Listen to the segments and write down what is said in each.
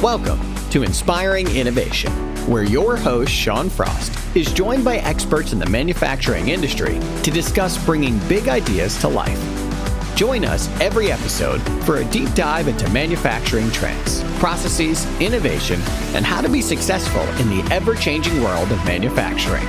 Welcome to Inspiring Innovation, where your host, Sean Frost, is joined by experts in the manufacturing industry to discuss bringing big ideas to life. Join us every episode for a deep dive into manufacturing trends, processes, innovation, and how to be successful in the ever-changing world of manufacturing.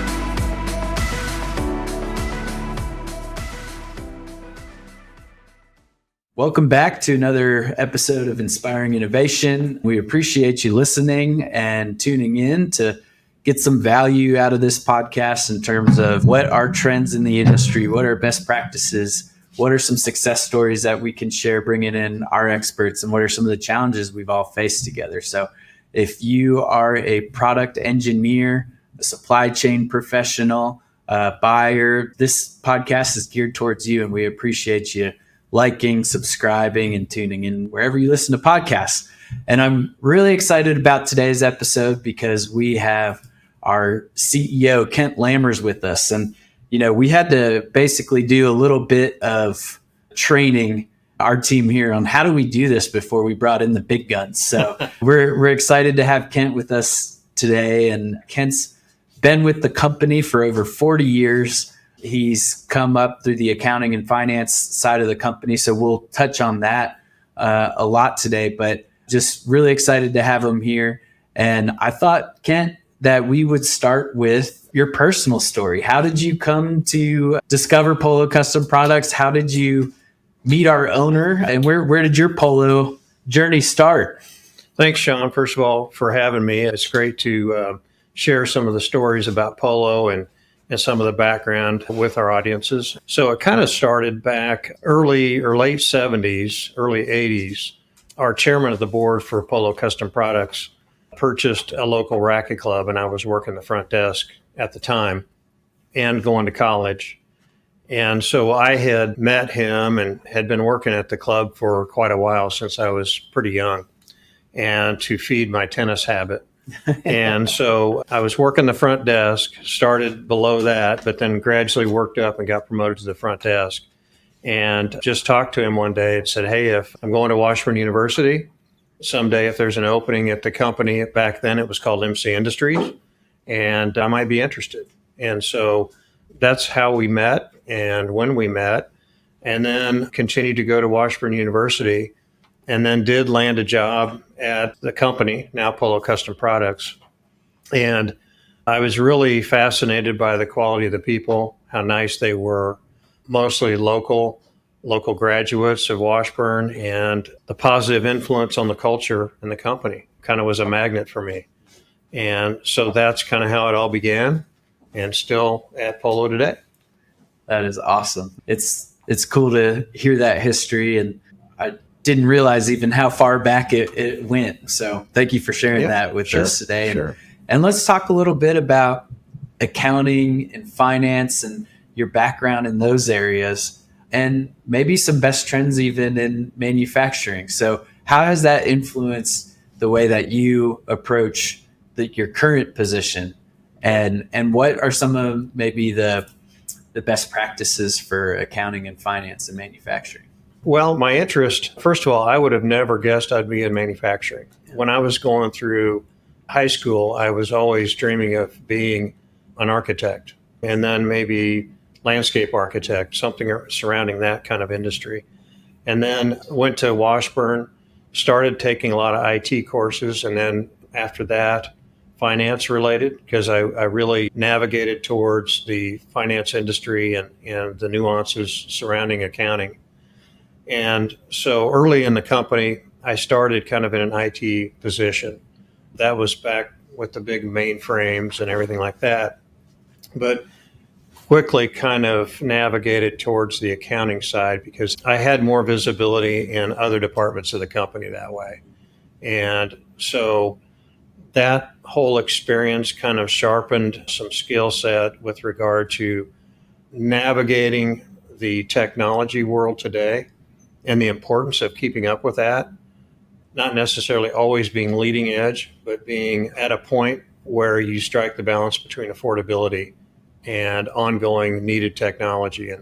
Welcome back to another episode of Inspiring Innovation. We appreciate you listening and tuning in to get some value out of this podcast in terms of what are trends in the industry, what are best practices, what are some success stories that we can share, bringing in our experts, and what are some of the challenges we've all faced together. So if you are a product engineer, a supply chain professional, a buyer, this podcast is geared towards you, and we appreciate you liking, subscribing, and tuning in wherever you listen to podcasts. And I'm really excited about today's episode because we have our CEO, Kent Lammers, with us. And, we had to basically do a little bit of training our team here on how do we do this before we brought in the big guns. So we're excited to have Kent with us today. And Kent's been with the company for over 40 years. He's come up through the accounting and finance side of the company, so we'll touch on that a lot today, but just really excited to have him here. And I thought, Kent, that we would start with your personal story. How did you come to discover Polo Custom Products? How did you meet our owner? And where did your Polo journey start? Thanks, Sean, first of all, for having me. It's great to share some of the stories about Polo and some of the background with our audiences. So it kind of started back early or late 70s, early 80s. Our chairman of the board for Polo Custom Products purchased a local racket club, and I was working the front desk at the time and going to college. And so I had met him and had been working at the club for quite a while since I was pretty young, and to feed my tennis habit. And so I was working the front desk, started below that, but then gradually worked up and got promoted to the front desk. And just talked to him one day and said, hey, if I'm going to Washburn University someday, if there's an opening at the company, back then it was called MC Industries, and I might be interested. And so that's how we met and when we met, and then continued to go to Washburn University, and then did land a job at the company, now Polo Custom Products. And I was really fascinated by the quality of the people, how nice they were, mostly local graduates of Washburn, and the positive influence on the culture in the company kind of was a magnet for me. And so that's kind of how it all began, and still at Polo today. That is awesome. It's cool to hear that history, and I didn't realize even how far back it went. So thank you for sharing that with us today. Sure. And let's talk a little bit about accounting and finance and your background in those areas, and maybe some best trends even in manufacturing. So how has that influenced the way that you approach your current position? And what are some of maybe the best practices for accounting and finance and manufacturing? Well, my interest, first of all, I would have never guessed I'd be in manufacturing. When I was going through high school, I was always dreaming of being an architect, and then maybe landscape architect, something surrounding that kind of industry. And then went to Washburn, started taking a lot of IT courses, and then after that, finance related, because I really navigated towards the finance industry and the nuances surrounding accounting. And so early in the company, I started kind of in an IT position. That was back with the big mainframes and everything like that. But quickly kind of navigated towards the accounting side because I had more visibility in other departments of the company that way. And so that whole experience kind of sharpened some skill set with regard to navigating the technology world today and the importance of keeping up with that, not necessarily always being leading edge, but being at a point where you strike the balance between affordability and ongoing needed technology.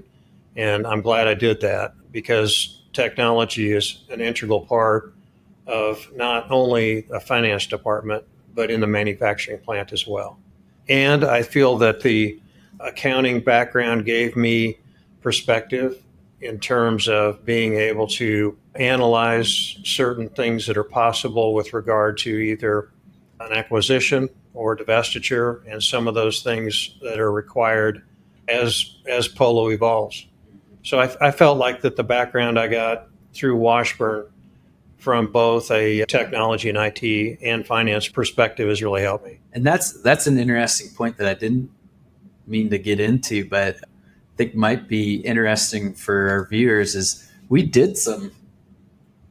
And I'm glad I did that because technology is an integral part of not only a finance department, but in the manufacturing plant as well. And I feel that the accounting background gave me perspective in terms of being able to analyze certain things that are possible with regard to either an acquisition or divestiture, and some of those things that are required as Polo evolves. So I felt like that the background I got through Washburn from both a technology and IT and finance perspective has really helped me. And that's an interesting point that I didn't mean to get into, but I think might be interesting for our viewers is we did some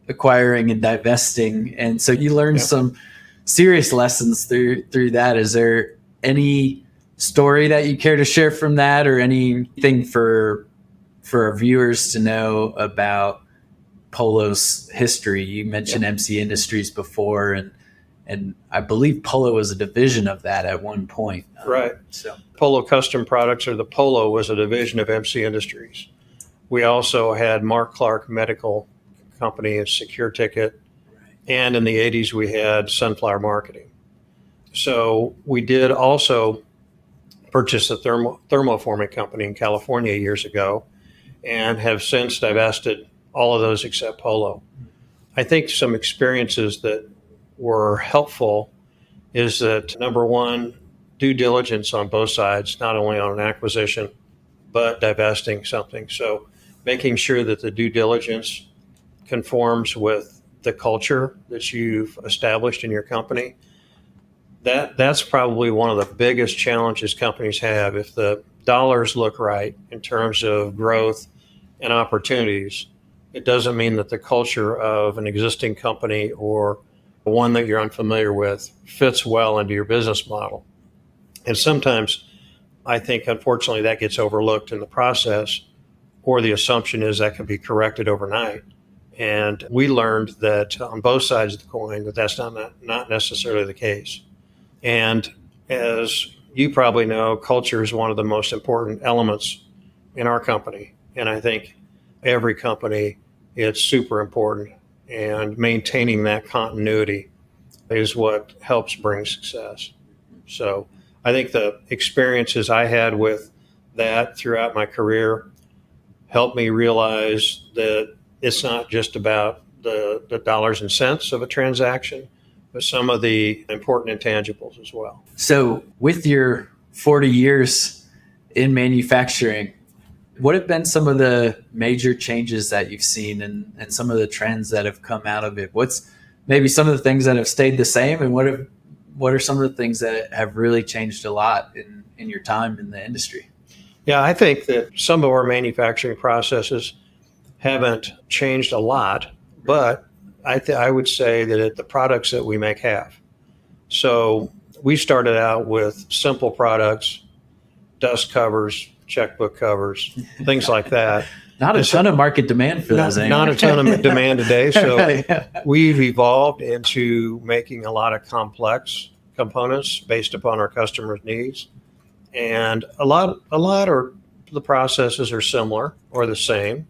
acquiring and divesting. And so you learned some serious lessons through that. Is there any story that you care to share from that, or anything for our viewers to know about Polo's history? You mentioned MC Industries before, and I believe Polo was a division of that at one point. Right. So Polo Custom Products, or the Polo, was a division of MC Industries. We also had Mark Clark Medical Company, a Secure Ticket, and in the 80s we had Sunflower Marketing. So we did also purchase a thermoforming company in California years ago, and have since divested all of those except Polo. I think some experiences that were helpful is that, number one, due diligence on both sides, not only on an acquisition, but divesting something. So making sure that the due diligence conforms with the culture that you've established in your company. That's probably one of the biggest challenges companies have. If the dollars look right in terms of growth and opportunities, it doesn't mean that the culture of an existing company or one that you're unfamiliar with fits well into your business model. And sometimes I think, unfortunately, that gets overlooked in the process, or the assumption is that can be corrected overnight. And we learned that on both sides of the coin that that's not necessarily the case. And as you probably know, culture is one of the most important elements in our company. And I think every company, it's super important. And maintaining that continuity is what helps bring success. So I think the experiences I had with that throughout my career helped me realize that it's not just about the dollars and cents of a transaction, but some of the important intangibles as well. So with your 40 years in manufacturing, what have been some of the major changes that you've seen, and some of the trends that have come out of it? What's maybe some of the things that have stayed the same, and what are some of the things that have really changed a lot in your time in the industry? Yeah, I think that some of our manufacturing processes haven't changed a lot, but I would say that the products that we make have. So we started out with simple products, dust covers, checkbook covers, things like that. Not a ton of market demand for those. Not a ton of demand today. So we've evolved into making a lot of complex components based upon our customers' needs. And a lot of the processes are similar or the same.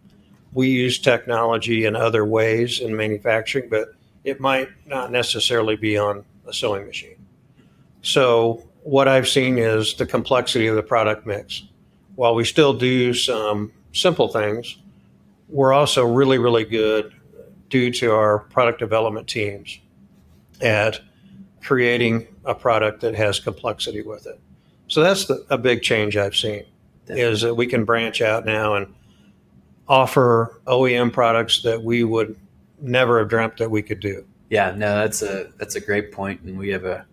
We use technology in other ways in manufacturing, but it might not necessarily be on a sewing machine. So what I've seen is the complexity of the product mix. While we still do some simple things, we're also really, really good, due to our product development teams, at creating a product that has complexity with it. So that's a big change I've seen, is that we can branch out now and offer OEM products that we would never have dreamt that we could do. Yeah, no, that's a great point. And we have a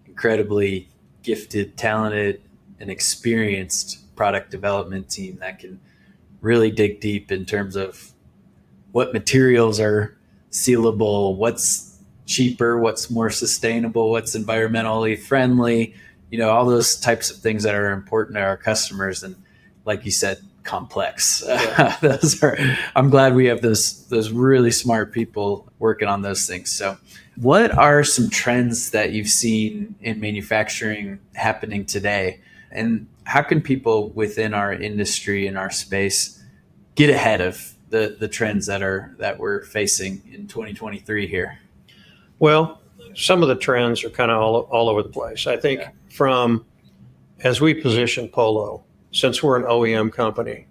incredibly gifted, talented, and experienced product development team that can really dig deep in terms of what materials are sealable, what's cheaper, what's more sustainable, what's environmentally friendly, all those types of things that are important to our customers. And like you said, complex. Yeah. I'm glad we have those really smart people working on those things. So what are some trends that you've seen in manufacturing happening today? And how can people within our industry and our space get ahead of the trends that we're facing in 2023 here? Well, some of the trends are kind of all over the place. I think from as we position Polo, since we're an OEM company,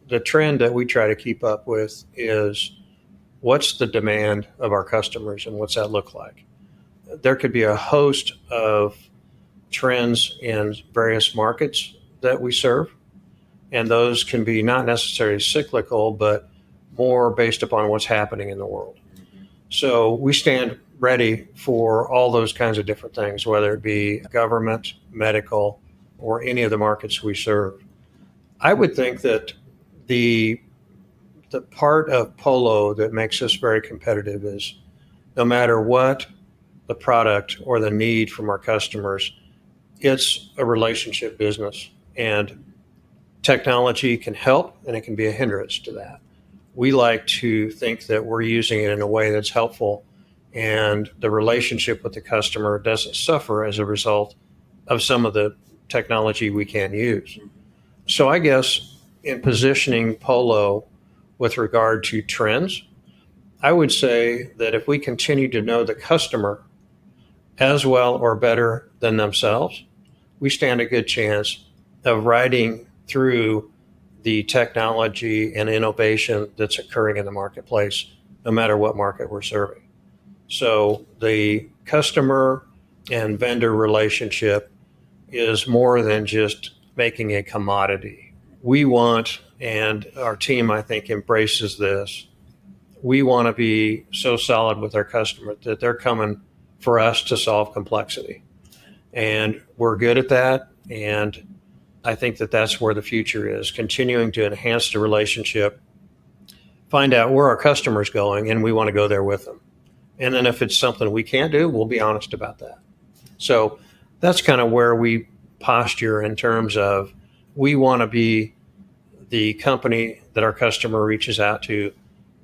the trend that we try to keep up with is what's the demand of our customers and what's that look like? There could be a host of trends in various markets that we serve, and those can be not necessarily cyclical, but more based upon what's happening in the world. So we stand ready for all those kinds of different things, whether it be government, medical, or any of the markets we serve. I would think that the part of Polo that makes us very competitive is no matter what the product or the need from our customers, it's a relationship business, and technology can help and it can be a hindrance to that. We like to think that we're using it in a way that's helpful and the relationship with the customer doesn't suffer as a result of some of the technology we can't use. So I guess in positioning Polo with regard to trends, I would say that if we continue to know the customer as well or better than themselves, we stand a good chance of riding through the technology and innovation that's occurring in the marketplace, no matter what market we're serving. So the customer and vendor relationship is more than just making a commodity. We want, and our team, I think, embraces this, we want to be so solid with our customer that they're coming for us to solve complexity. And we're good at that. And I think that that's where the future is, continuing to enhance the relationship, find out where our customer's going, and we want to go there with them. And then if it's something we can't do, we'll be honest about that. So that's kind of where we posture in terms of we want to be the company that our customer reaches out to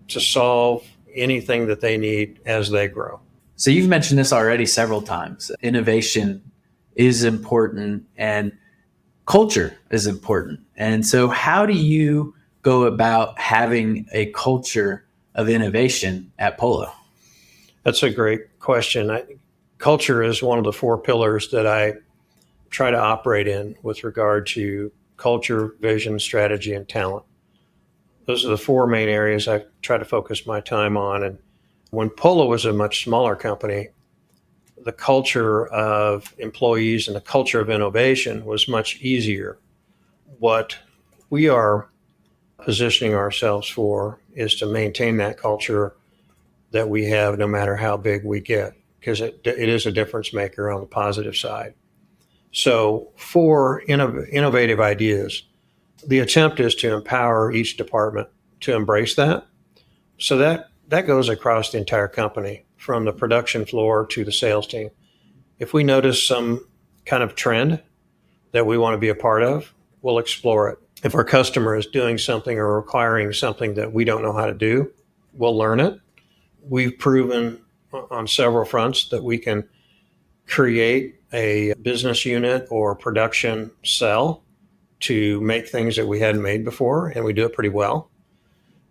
solve anything that they need as they grow. So you've mentioned this already several times. Innovation is important and culture is important. And so how do you go about having a culture of innovation at Polo? That's a great question. Culture is one of the 4 pillars that I try to operate in with regard to culture, vision, strategy, and talent. Those are the 4 main areas I try to focus my time on. And when Polo was a much smaller company, the culture of employees and the culture of innovation was much easier. What we are positioning ourselves for is to maintain that culture that we have no matter how big we get, because it is a difference maker on the positive side. So for innovative ideas, the attempt is to empower each department to embrace that. So that goes across the entire company, from the production floor to the sales team. If we notice some kind of trend that we want to be a part of, we'll explore it. If our customer is doing something or requiring something that we don't know how to do, we'll learn it. We've proven on several fronts that we can create a business unit or production cell to make things that we hadn't made before, and we do it pretty well.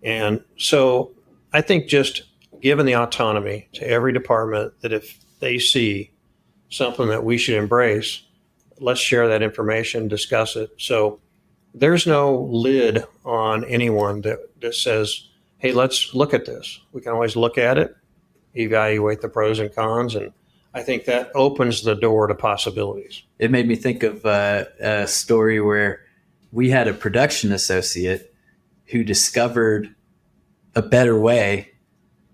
And so I think just given the autonomy to every department, that if they see something that we should embrace, let's share that information, discuss it. So there's no lid on anyone that says, hey, let's look at this. We can always look at it, evaluate the pros and cons, and I think that opens the door to possibilities. It made me think of a story where we had a production associate who discovered a better way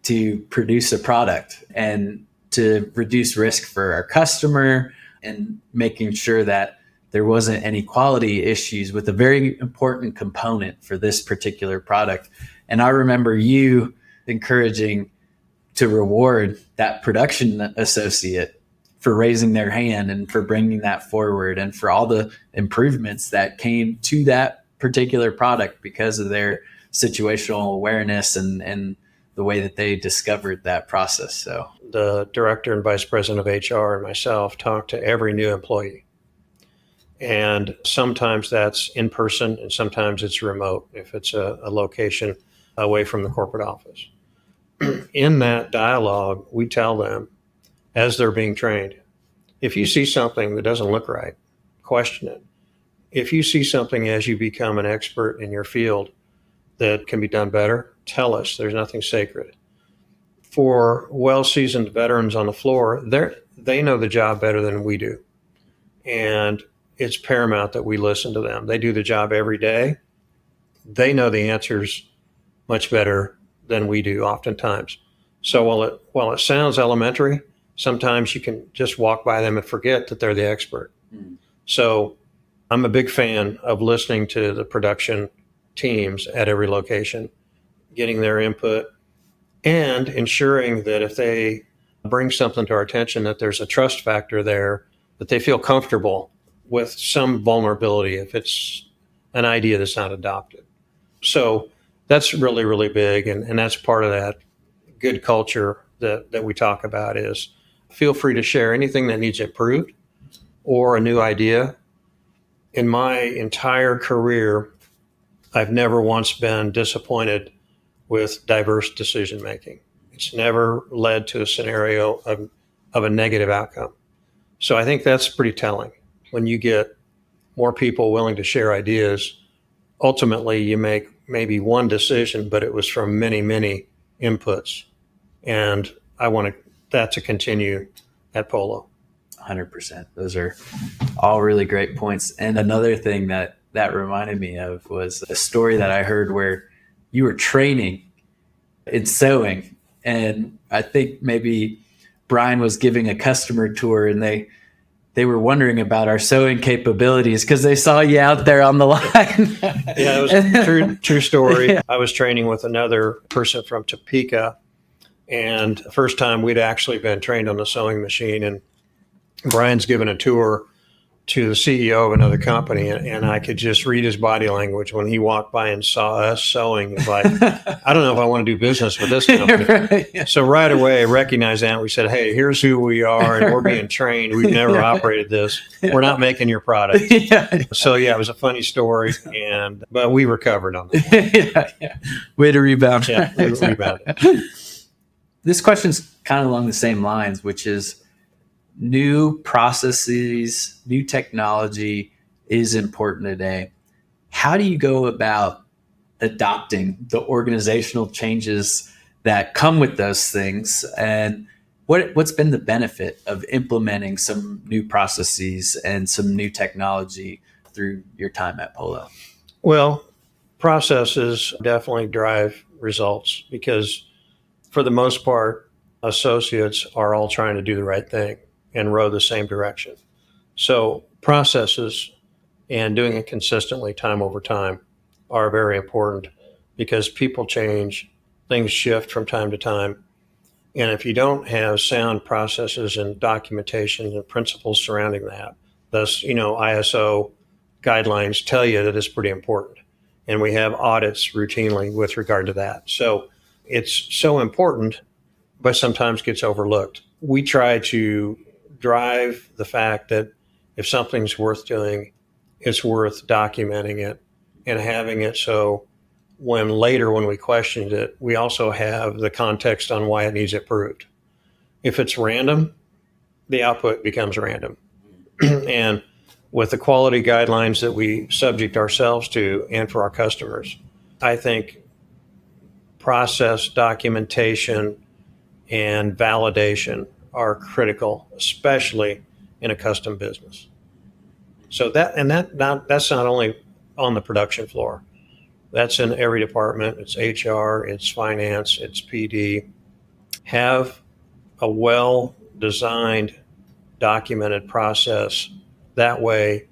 to produce a product and to reduce risk for our customer and making sure that there wasn't any quality issues with a very important component for this particular product. And I remember you encouraging to reward that production associate for raising their hand and for bringing that forward and for all the improvements that came to that particular product because of their situational awareness and the way that they discovered that process. So the director and vice president of HR and myself talk to every new employee. And sometimes that's in person and sometimes it's remote if it's a location away from the corporate office. In that dialogue, we tell them as they're being trained. If you see something that doesn't look right, question it. If you see something as you become an expert in your field that can be done better, tell us. There's nothing sacred. For well-seasoned veterans on the floor, they know the job better than we do. And it's paramount that we listen to them. They do the job every day. They know the answers much better than we do oftentimes. So while it sounds elementary, sometimes you can just walk by them and forget that they're the expert. So I'm a big fan of listening to the production teams at every location, getting their input, and ensuring that if they bring something to our attention, that there's a trust factor there, that they feel comfortable with some vulnerability if it's an idea that's not adopted. So that's really, really big. And that's part of that good culture that we talk about is feel free to share anything that needs improved or a new idea. In my entire career, I've never once been disappointed with diverse decision making. It's never led to a scenario of a negative outcome. So I think that's pretty telling. When you get more people willing to share ideas, ultimately you make maybe one decision, but it was from many, many inputs. And I want that to continue at Polo. 100%. Those are all really great points. And another thing that reminded me of was a story that I heard where you were training in sewing. And I think maybe Brian was giving a customer tour and they were wondering about our sewing capabilities because they saw you out there on the line. Yeah, it was a true story. Yeah. I was training with another person from Topeka, and the first time we'd actually been trained on the sewing machine, and Brian's given a tour to the CEO of another company, and I could just read his body language when he walked by and saw us sewing. It's like, I don't know if I want to do business with this company. Right, yeah. So right away, I recognized that. We said, hey, here's who we are, and we're being trained. We've never operated this. We're not making your product. Yeah. So, yeah, it was a funny story, but we recovered on that. Yeah. Way to rebound. Yeah, we rebounded. This question's kind of along the same lines, which is new processes, new technology is important today. How do you go about adopting the organizational changes that come with those things? And what's been the benefit of implementing some new processes and some new technology through your time at Polo? Well, processes definitely drive results because for the most part, associates are all trying to do the right thing and row the same direction. So processes and doing it consistently time over time are very important because people change, things shift from time to time. And if you don't have sound processes and documentation and principles surrounding that, thus, ISO guidelines tell you that it's pretty important. And we have audits routinely with regard to that. So it's so important, but sometimes gets overlooked. We try to drive the fact that if something's worth doing, it's worth documenting it and having it so when we questioned it, we also have the context on why it needs improved. If it's random, the output becomes random. And with the quality guidelines that we subject ourselves to and for our customers, I think process documentation and validation are critical, especially in a custom business. So that's not only on the production floor. That's in every department. It's HR, it's finance, it's PD. Have a well-designed, documented process. That way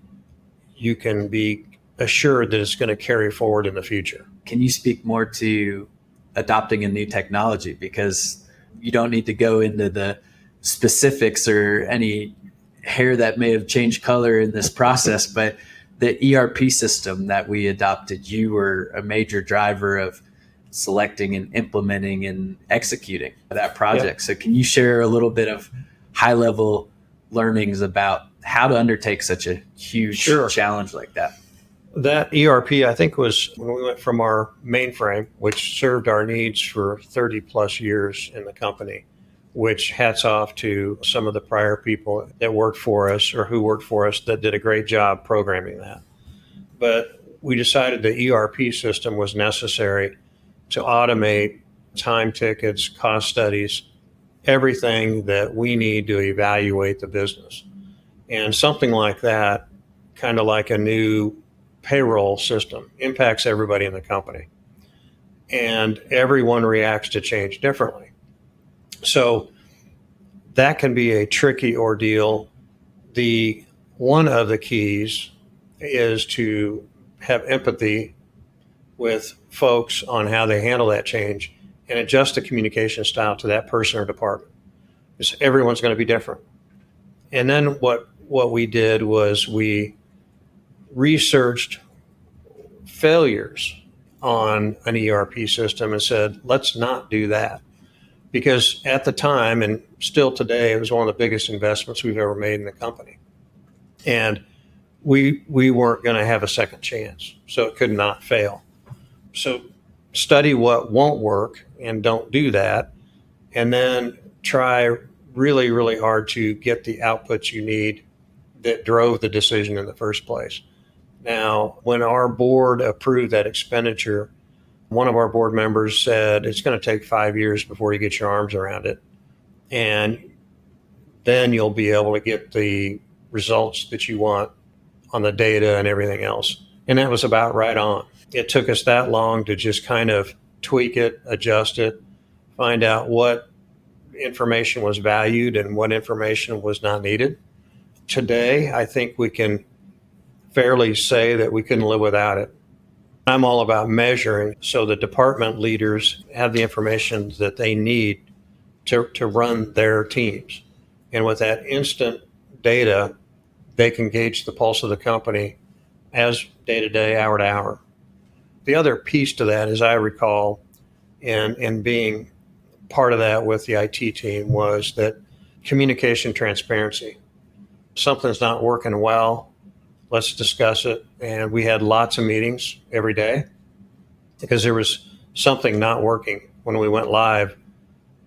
you can be assured that it's going to carry forward in the future. Can you speak more to adopting a new technology? Because you don't need to go into the specifics or any hair that may have changed color in this process, but the ERP system that we adopted, you were a major driver of selecting and implementing and executing that project. Yep. So can you share a little bit of high-level learnings about how to undertake such a huge challenge like that? That ERP, I think, was when we went from our mainframe, which served our needs for 30 plus years in the company, which hats off to some of the prior people that worked for us or who worked for us that did a great job programming that. But we decided the ERP system was necessary to automate time tickets, cost studies, everything that we need to evaluate the business. And something like that, kind of like a new payroll system, impacts everybody in the company. And everyone reacts to change differently. So that can be a tricky ordeal. One of the keys is to have empathy with folks on how they handle that change and adjust the communication style to that person or department. Because everyone's going to be different. And then what we did was we researched failures on an ERP system and said, let's not do that. Because at the time, and still today, it was one of the biggest investments we've ever made in the company. And we weren't going to have a second chance, so it could not fail. So study what won't work and don't do that, and then try really, really hard to get the outputs you need that drove the decision in the first place. Now, when our board approved that expenditure, one of our board members said it's going to take 5 years before you get your arms around it. And then you'll be able to get the results that you want on the data and everything else. And that was about right on. It took us that long to just kind of tweak it, adjust it, find out what information was valued and what information was not needed. Today, I think we can fairly say that we couldn't live without it. I'm all about measuring so the department leaders have the information that they need to run their teams. And with that instant data, they can gauge the pulse of the company as day to day, hour to hour. The other piece to that, as I recall, and being part of that with the IT team, was that communication transparency. Something's not working well, let's discuss it. And we had lots of meetings every day because there was something not working when we went live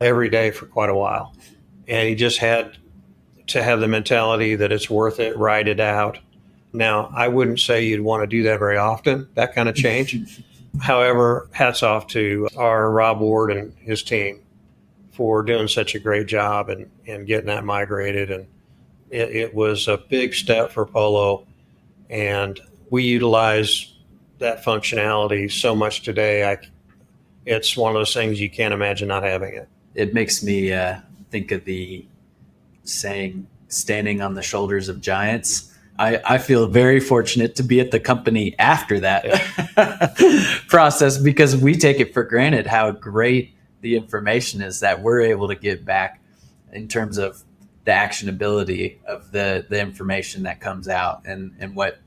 every day for quite a while. And you just had to have the mentality that it's worth it, write it out. Now, I wouldn't say you'd want to do that very often, that kind of change. However, hats off to our Rob Ward and his team for doing such a great job and getting that migrated. And it was a big step for Polo. And we utilize that functionality so much today. It's one of those things you can't imagine not having it. It makes me think of the saying, standing on the shoulders of giants. I feel very fortunate to be at the company after that process, because we take it for granted how great the information is that we're able to get back in terms of the actionability of the information that comes out and what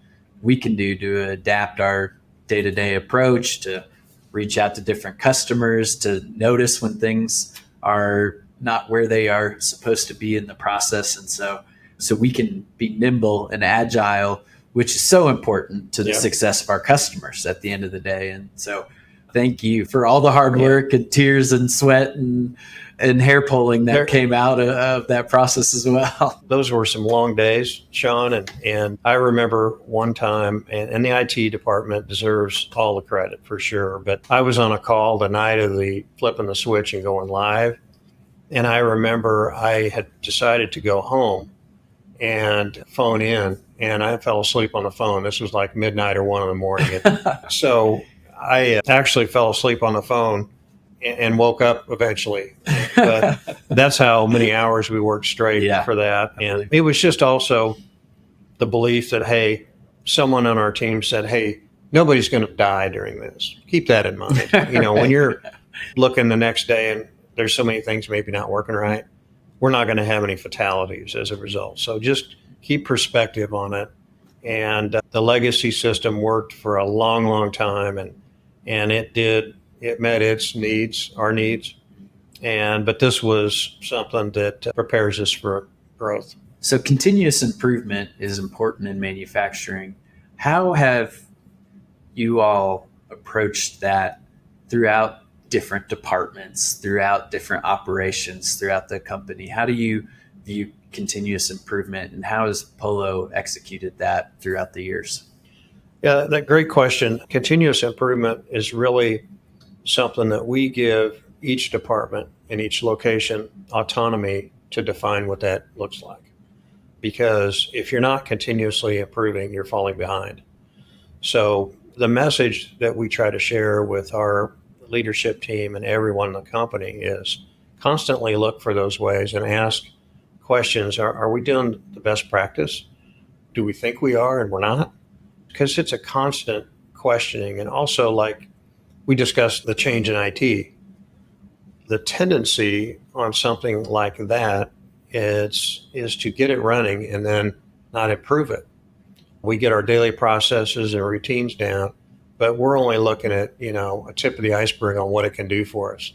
we can do to adapt our day-to-day approach, to reach out to different customers, to notice when things are not where they are supposed to be in the process. And so we can be nimble and agile, which is so important to the success of our customers at the end of the day. And so thank you for all the hard work and tears and sweat and hair pulling that came out of that process as well. Those were some long days, Sean. And I remember one time, and the IT department deserves all the credit for sure, but I was on a call the night of the flipping the switch and going live. And I remember I had decided to go home and phone in, and I fell asleep on the phone. This was like midnight or 1 a.m. So I actually fell asleep on the phone and woke up eventually. But that's how many hours we worked straight for that. And it was just also the belief that, hey, someone on our team said, hey, nobody's going to die during this. Keep that in mind. When you're looking the next day and there's so many things maybe not working right, we're not going to have any fatalities as a result. So just keep perspective on it. And the legacy system worked for a long, long time, and it met its needs, our needs. But this was something that prepares us for growth. So continuous improvement is important in manufacturing. How have you all approached that throughout different departments, throughout different operations throughout the company? How do you view continuous improvement, and how has Polo executed that throughout the years? Yeah, that great question. Continuous improvement is really something that we give each department in each location autonomy to define what that looks like. Because if you're not continuously improving, you're falling behind. So the message that we try to share with our leadership team and everyone in the company is constantly look for those ways and ask questions. Are we doing the best practice? Do we think we are and we're not? Because it's a constant questioning. And also, like we discussed the change in IT, the tendency on something like that is to get it running and then not improve it. We get our daily processes and routines down, but we're only looking at, a tip of the iceberg on what it can do for us.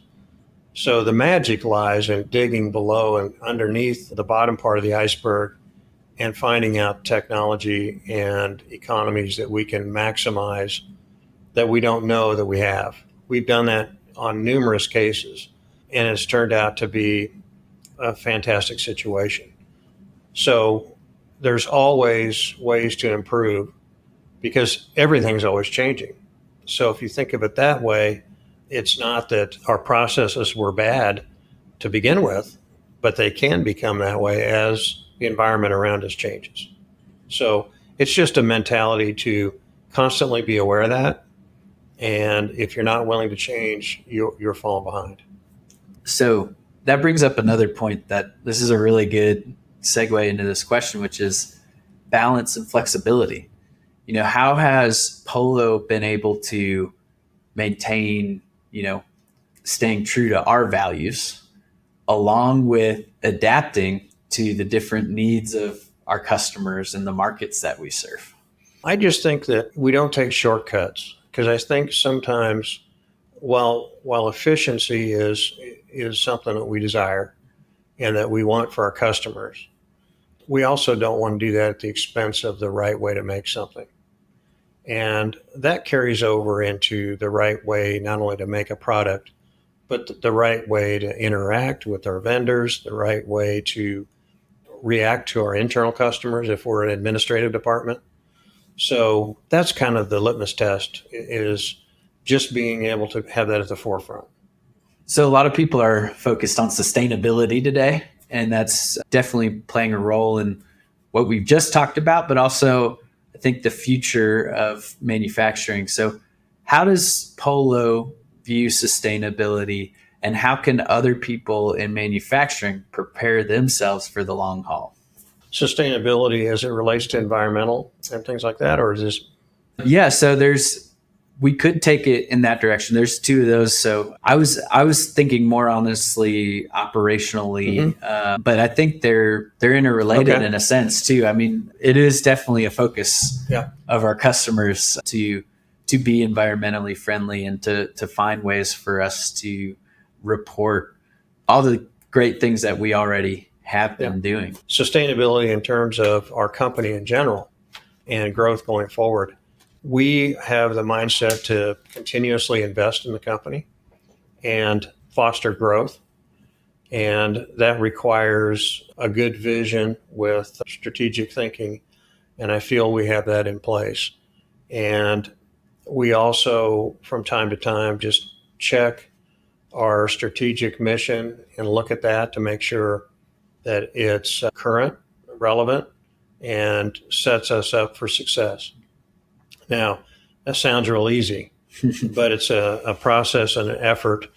So the magic lies in digging below and underneath the bottom part of the iceberg and finding out technology and economies that we can maximize that we don't know that we have. We've done that on numerous cases, and it's turned out to be a fantastic situation. So there's always ways to improve because everything's always changing. So if you think of it that way, it's not that our processes were bad to begin with, but they can become that way as the environment around us changes. So it's just a mentality to constantly be aware of that. And if you're not willing to change, you're falling behind. So that brings up another point that this is a really good segue into this question, which is balance and flexibility. How has Polo been able to maintain, staying true to our values along with adapting to the different needs of our customers and the markets that we serve? I just think that we don't take shortcuts because I think sometimes while efficiency is something that we desire and that we want for our customers, we also don't want to do that at the expense of the right way to make something. And that carries over into the right way, not only to make a product, but the right way to interact with our vendors, the right way to react to our internal customers if we're an administrative department. So that's kind of the litmus test, is just being able to have that at the forefront. So a lot of people are focused on sustainability today, and that's definitely playing a role in what we've just talked about, but also I think the future of manufacturing. So how does Polo view sustainability, and how can other people in manufacturing prepare themselves for the long haul? Sustainability as it relates to environmental and things like that, or is this? Yeah, so we could take it in that direction. There's two of those. So I was thinking more honestly operationally, but I think they're interrelated in a sense too. I mean, it is definitely a focus of our customers to be environmentally friendly and to find ways for us to report all the great things that we already have been doing. Sustainability in terms of our company in general and growth going forward. We have the mindset to continuously invest in the company and foster growth. And that requires a good vision with strategic thinking. And I feel we have that in place. And we also, from time to time, just check our strategic mission and look at that to make sure that it's current, relevant, and sets us up for success. Now, that sounds real easy, but it's a process and an effort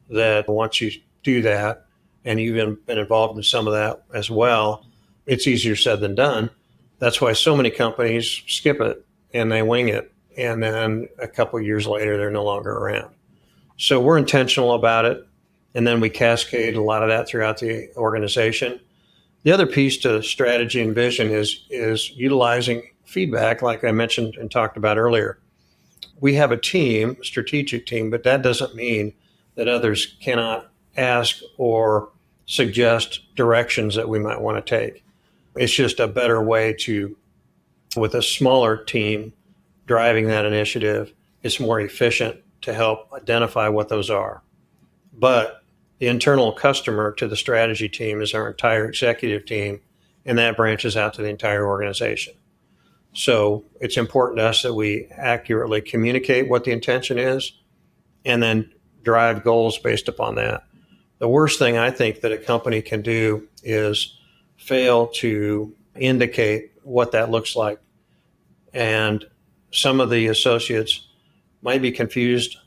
that once you do that, and you've been involved in some of that as well, it's easier said than done. That's why so many companies skip it and they wing it. And then a couple of years later, they're no longer around. So we're intentional about it. And then we cascade a lot of that throughout the organization. The other piece to strategy and vision is utilizing feedback, like I mentioned and talked about earlier. We have a team, a strategic team, but that doesn't mean that others cannot ask or suggest directions that we might want to take. It's just a better way to, with a smaller team driving that initiative, it's more efficient to help identify what those are. But the internal customer to the strategy team is our entire executive team, and that branches out to the entire organization. So it's important to us that we accurately communicate what the intention is and then drive goals based upon that. The worst thing I think that a company can do is fail to indicate what that looks like. And some of the associates might be confused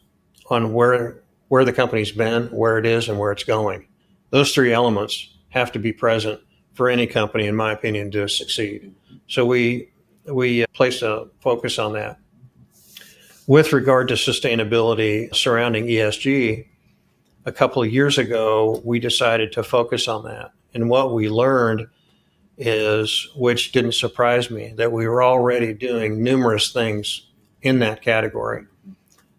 on where the company's been, where it is, and where it's going. Those three elements have to be present for any company, in my opinion, to succeed. So we place a focus on that. With regard to sustainability surrounding ESG, a couple of years ago, we decided to focus on that. And what we learned is, which didn't surprise me, that we were already doing numerous things in that category.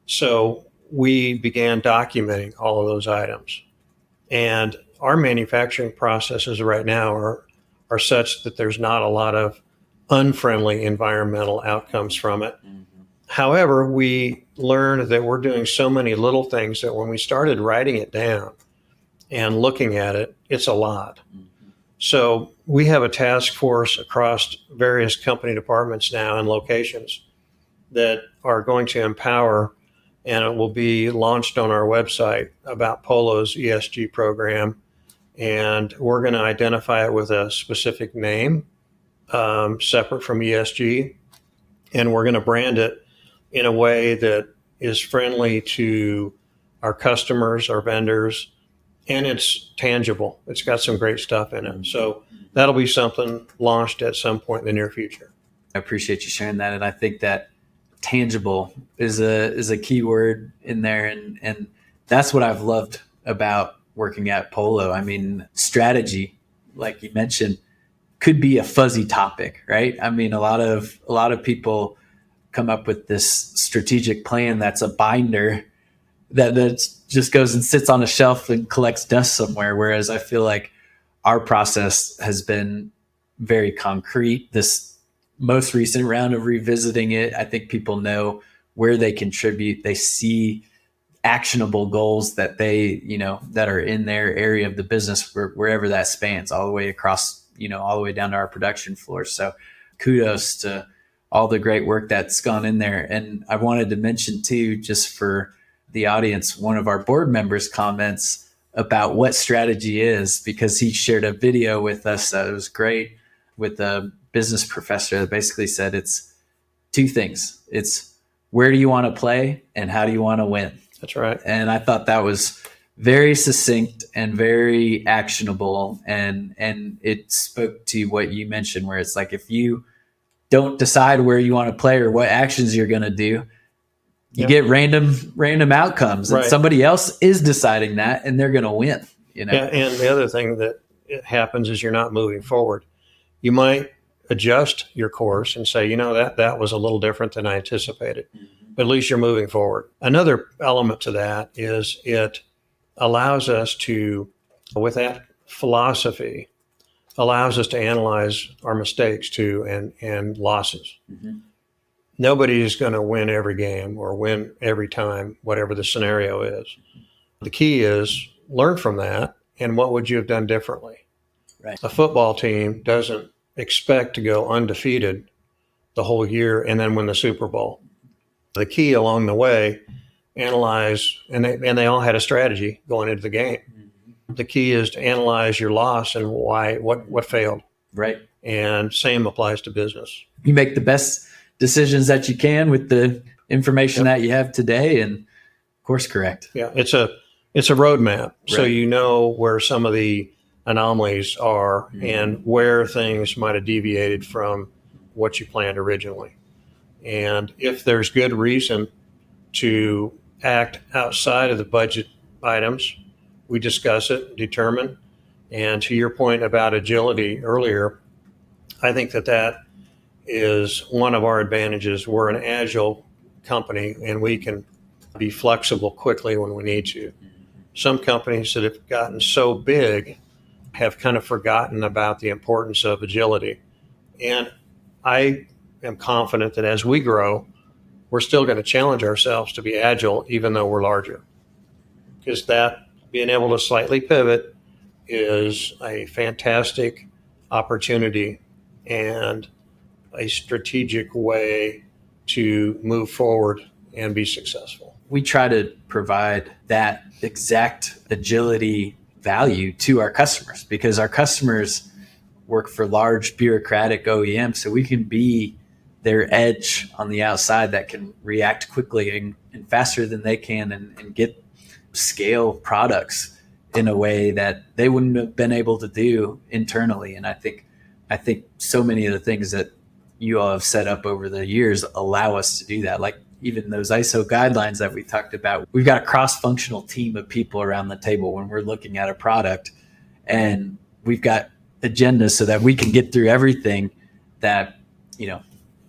So we began documenting all of those items. And our manufacturing processes right now are such that there's not a lot of unfriendly environmental outcomes from it. However, we learned that we're doing so many little things that when we started writing it down and looking at it, it's a lot. So we have a task force across various company departments now and locations that are going to empower, and it will be launched on our website, about Polo's ESG program. And we're going to identify it with a specific name, separate from ESG, and we're going to brand it in a way that is friendly to our customers, our vendors, and it's tangible. It's got some great stuff in it. So that'll be something launched at some point in the near future. I appreciate you sharing that. And I think that tangible is a key word in there. And that's what I've loved about working at Polo. I mean, strategy, like you mentioned, could be a fuzzy topic, right? I mean, a lot of people come up with this strategic plan that's a binder that just goes and sits on a shelf and collects dust somewhere. Whereas I feel like our process has been very concrete. This most recent round of revisiting it, I think people know where they contribute. They see actionable goals that that are in their area of the business, wherever that spans, all the way across, all the way down to our production floor. So kudos to all the great work that's gone in there. And I wanted to mention too, just for the audience, one of our board members' comments about what strategy is, because he shared a video with us that was great with a business professor that basically said it's two things. It's where do you want to play and how do you want to win? That's right. And I thought that was very succinct and very actionable. And it spoke to what you mentioned, where it's like, if you don't decide where you want to play or what actions you're going to do, you get random outcomes, and somebody else is deciding that, and they're going to win. Yeah, and the other thing that happens is you're not moving forward. You might adjust your course and say, that was a little different than I anticipated, but at least you're moving forward. Another element to that is it allows us to, with that philosophy, allows us to analyze our mistakes too and losses. Nobody is going to win every game or win every time, whatever the scenario is. The key is learn from that, and what would you have done differently? Right. A football team doesn't expect to go undefeated the whole year and then win the Super Bowl. The key along the way, analyze, and they all had a strategy going into the game. The key is to analyze your loss and why, what failed. Right. And same applies to business. You make the best decisions that you can with the information that you have today, and course correct. Yeah, it's a roadmap. Right. So you know where some of the anomalies are and where things might have deviated from what you planned originally. And if there's good reason to act outside of the budget items, we discuss it, determine. And to your point about agility earlier, I think that is one of our advantages. We're an agile company, and we can be flexible quickly when we need to. Some companies that have gotten so big have kind of forgotten about the importance of agility. And I am confident that as we grow, we're still going to challenge ourselves to be agile, even though we're larger, because that being able to slightly pivot is a fantastic opportunity and a strategic way to move forward and be successful. We try to provide that exact agility value to our customers because our customers work for large bureaucratic OEMs, so we can be their edge on the outside that can react quickly and faster than they can and get scale products in a way that they wouldn't have been able to do internally. And I think so many of the things that you all have set up over the years allow us to do that. Like even those ISO guidelines that we talked about, we've got a cross-functional team of people around the table when we're looking at a product, and we've got agendas so that we can get through everything that,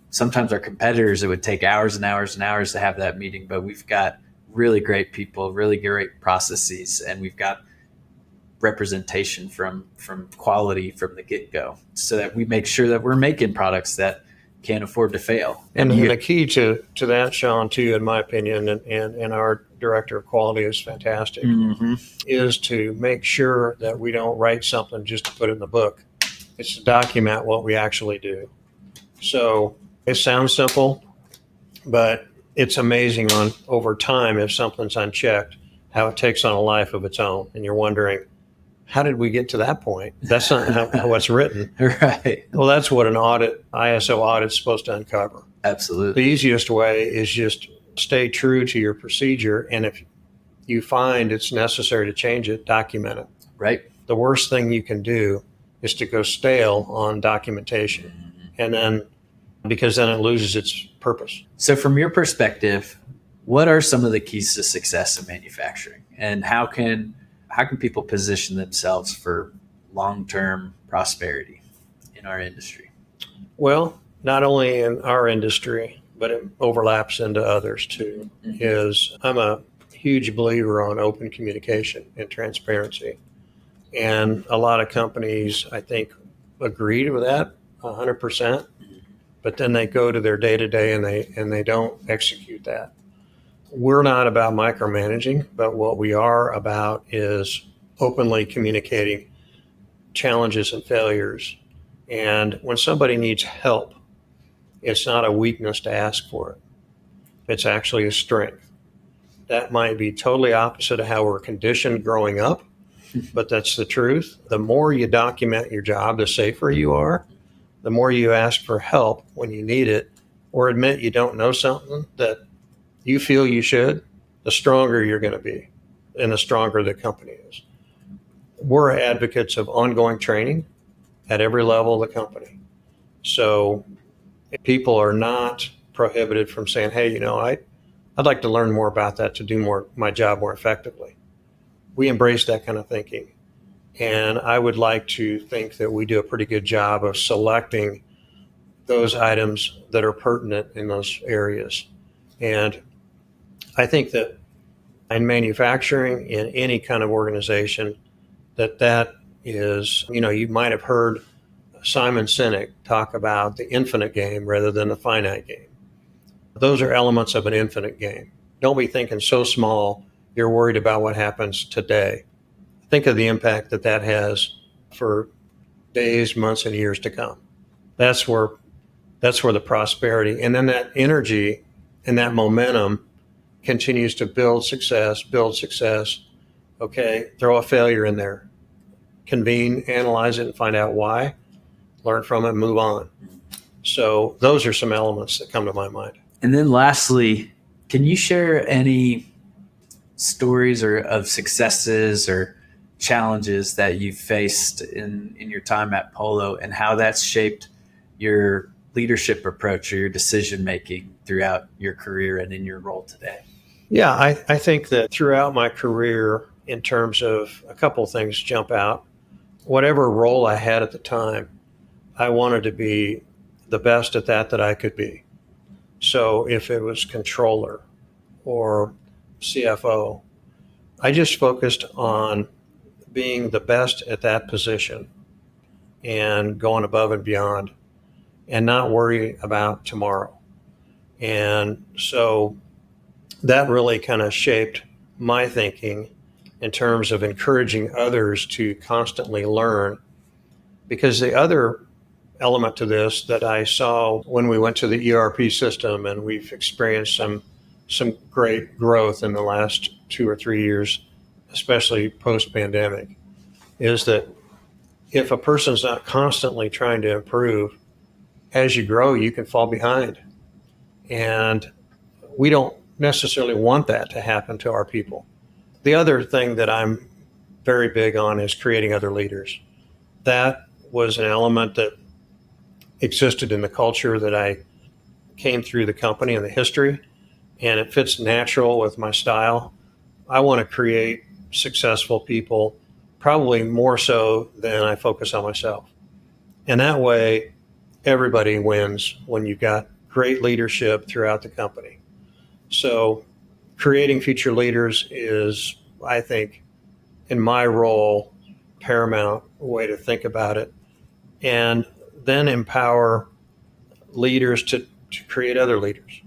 sometimes our competitors, it would take hours and hours and hours to have that meeting, but we've got really great people, really great processes, and we've got representation from quality from the get-go so that we make sure that we're making products that can't afford to fail. And the key to that, Sean, too, in my opinion, and our director of quality is fantastic, is to make sure that we don't write something just to put it in the book. It's to document what we actually do. So it sounds simple, but it's amazing over time, if something's unchecked, how it takes on a life of its own. And you're wondering, how did we get to that point? That's not how it's written. Right. Well, that's what an ISO audit is supposed to uncover. Absolutely. The easiest way is just stay true to your procedure. And if you find it's necessary to change it, document it. Right. The worst thing you can do is to go stale on documentation. And then, because then it loses its purpose. So from your perspective, what are some of the keys to success in manufacturing, and how can people position themselves for long-term prosperity in our industry? Well, not only in our industry, but it overlaps into others too, is I'm a huge believer on open communication and transparency. And a lot of companies, I think, agreed with that 100%, but then they go to their day-to-day and they don't execute that. We're not about micromanaging, but what we are about is openly communicating challenges and failures. And when somebody needs help, it's not a weakness to ask for it. It's actually a strength. That might be totally opposite of how we're conditioned growing up, but that's the truth. The more you document your job, the safer you are. The more you ask for help when you need it, or admit you don't know something that you feel you should, the stronger you're going to be and the stronger the company is. We're advocates of ongoing training at every level of the company. So people are not prohibited from saying, hey, I'd like to learn more about that to do my job more effectively. We embrace that kind of thinking. And I would like to think that we do a pretty good job of selecting those items that are pertinent in those areas. And I think that in manufacturing, in any kind of organization, that is, you might have heard Simon Sinek talk about the infinite game rather than the finite game. Those are elements of an infinite game. Don't be thinking so small you're worried about what happens today. Think of the impact that has for days, months, and years to come. That's where the prosperity, and then that energy and that momentum continues to build success. Okay, throw a failure in there. Convene, analyze it, and find out why. Learn from it, move on. So those are some elements that come to my mind. And then lastly, can you share any stories of successes or challenges that you've faced in your time at Polo, and how that's shaped your leadership approach or your decision making throughout your career and in your role today? Yeah, I think that throughout my career, in terms of a couple of things jump out. Whatever role I had at the time, I wanted to be the best at that I could be. So if it was controller or CFO, I just focused on being the best at that position and going above and beyond and not worry about tomorrow. And so that really kind of shaped my thinking in terms of encouraging others to constantly learn. Because the other element to this that I saw when we went to the ERP system, and we've experienced some great growth in the last 2 or 3 years, especially post-pandemic, is that if a person's not constantly trying to improve, as you grow, you can fall behind. And we don't necessarily want that to happen to our people. The other thing that I'm very big on is creating other leaders. That was an element that existed in the culture that I came through the company and the history, and it fits natural with my style. I want to create successful people, probably more so than I focus on myself. And that way, everybody wins when you've got great leadership throughout the company. So creating future leaders is, I think, in my role, paramount way to think about it. And then empower leaders to create other leaders.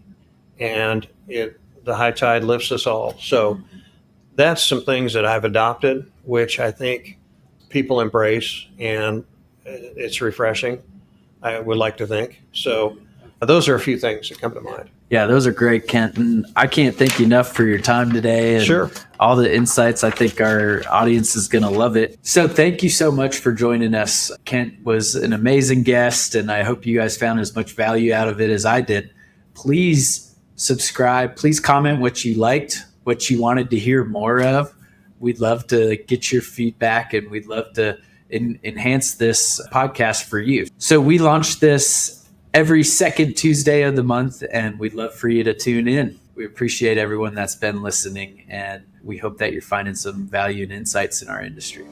And the high tide lifts us all. So that's some things that I've adopted, which I think people embrace, and it's refreshing, I would like to think. So those are a few things that come to mind. Yeah, those are great, Kent. And I can't thank you enough for your time today and Sure. all the insights. I think our audience is going to love it. So thank you so much for joining us. Kent was an amazing guest, and I hope you guys found as much value out of it as I did. Please subscribe. Please comment what you liked, what you wanted to hear more of. We'd love to get your feedback, and we'd love to enhance this podcast for you. So we launched this every second Tuesday of the month, and we'd love for you to tune in. We appreciate everyone that's been listening, and we hope that you're finding some value and insights in our industry.